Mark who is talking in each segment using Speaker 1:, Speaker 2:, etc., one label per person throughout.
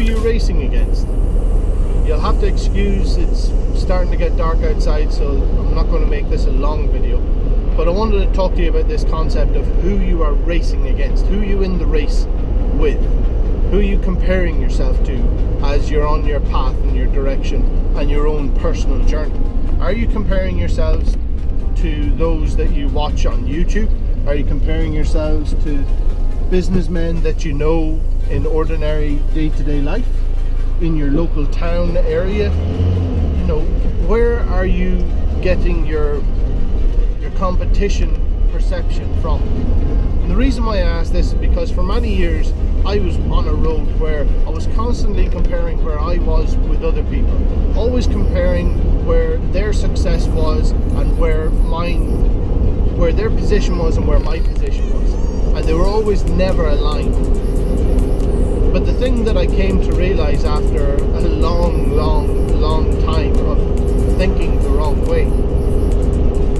Speaker 1: you racing against? You'll have to excuse, it's starting to get dark outside, so I'm not going to make this a long video. But I wanted to talk to you about this concept of who you are racing against, who you in the race with, who you comparing yourself to as you're on your path and your direction and your own personal journey. Are you comparing yourselves to those that you watch on YouTube? Are you comparing yourselves to businessmen that you know in ordinary day-to-day life in your local town area? You know, where are you getting your competition perception from? And the reason why I ask this is because for many years I was on a road where I was constantly comparing where I was with other people, always comparing where their success was and where their position was and where my position was, and they were always never aligned. But the thing that I came to realize after a long time of thinking the wrong way,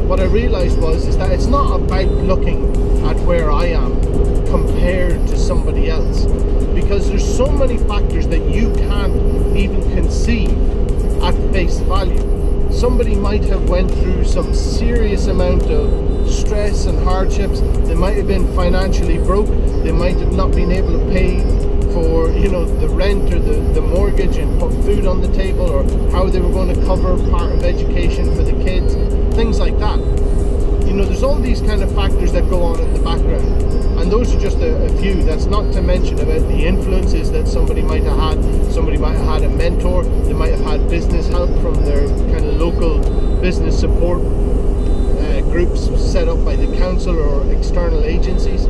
Speaker 1: what I realized is that it's not about looking at where I am compared to somebody else, because there's so many factors that you can't even conceive at face value. Somebody might have went through some serious amount of stress and hardships. They might have been financially broke. They might have not been able to pay for, you know, the rent or the mortgage and put food on the table, or how they were going to cover part of education for the kids, things like that. You know, there's all these kind of factors that go on in the background, and those are just a few. That's not to mention about the influences that somebody might have had. Somebody might have had a mentor, they might have had business help from their kind of local business support groups set up by the council or external agencies.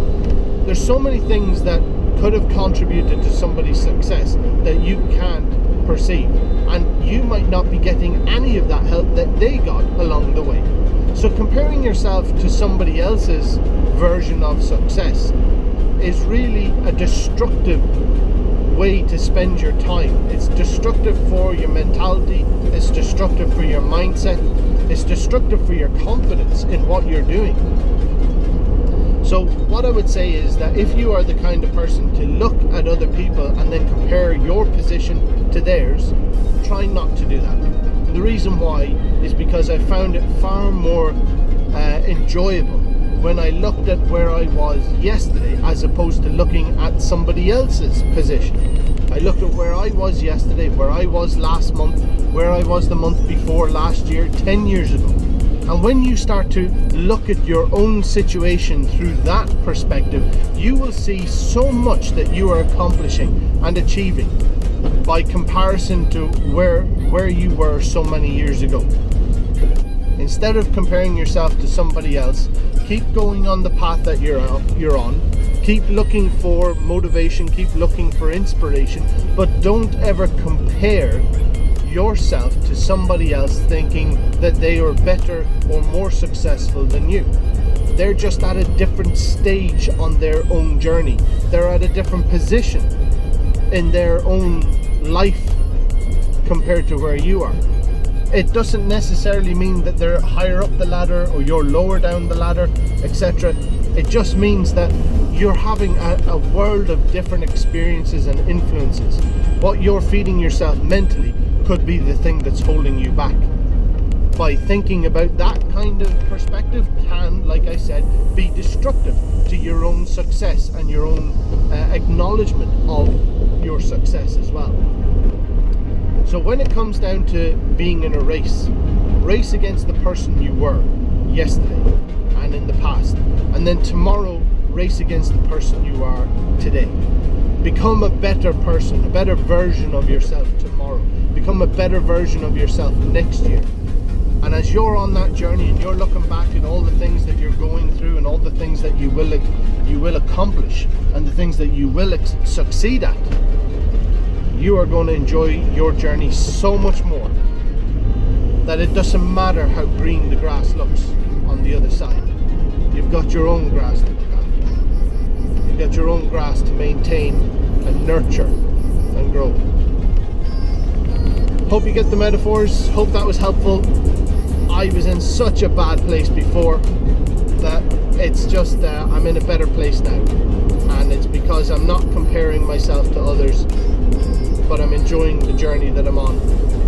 Speaker 1: There's so many things that could have contributed to somebody's success that you can't perceive, and you might not be getting any of that help that they got along the way. So comparing yourself to somebody else's version of success is really a destructive way to spend your time. It's destructive for your mentality, it's destructive for your mindset, it's destructive for your confidence in what you're doing. So what I would say is that if you are the kind of person to look at other people and then compare your position to theirs, try not to do that. And the reason why is because I found it far more enjoyable when I looked at where I was yesterday as opposed to looking at somebody else's position. I looked at where I was yesterday, where I was last month, where I was the month before last year, 10 years ago. And when you start to look at your own situation through that perspective, you will see so much that you are accomplishing and achieving by comparison to where you were so many years ago. Instead of comparing yourself to somebody else, keep going on the path that you're on. Keep looking for motivation, keep looking for inspiration, but don't ever compare yourself to somebody else thinking that they are better or more successful than you. They're just at a different stage on their own journey. They're at a different position in their own life compared to where you are. It doesn't necessarily mean that they're higher up the ladder or you're lower down the ladder, etc. It just means that you're having a world of different experiences and influences. What you're feeding yourself mentally could be the thing that's holding you back. By thinking about that kind of perspective can, like I said, be destructive to your own success and your own acknowledgement of your success as well. So when it comes down to being in a race against the person you were yesterday and in the past, and then tomorrow race against the person you are today. Become a better person, a better version of yourself tomorrow. Become a better version of yourself next year. And as you're on that journey and you're looking back at all the things that you're going through and all the things that you will accomplish and the things that you will succeed at, you are going to enjoy your journey so much more that it doesn't matter how green the grass looks on the other side. You've got your own grass to look after. You've got your own grass to maintain and nurture and grow. Hope you get the metaphors. Hope that was helpful. I was in such a bad place before that it's just I'm in a better place now, and it's because I'm not comparing myself to others but I'm enjoying the journey that I'm on.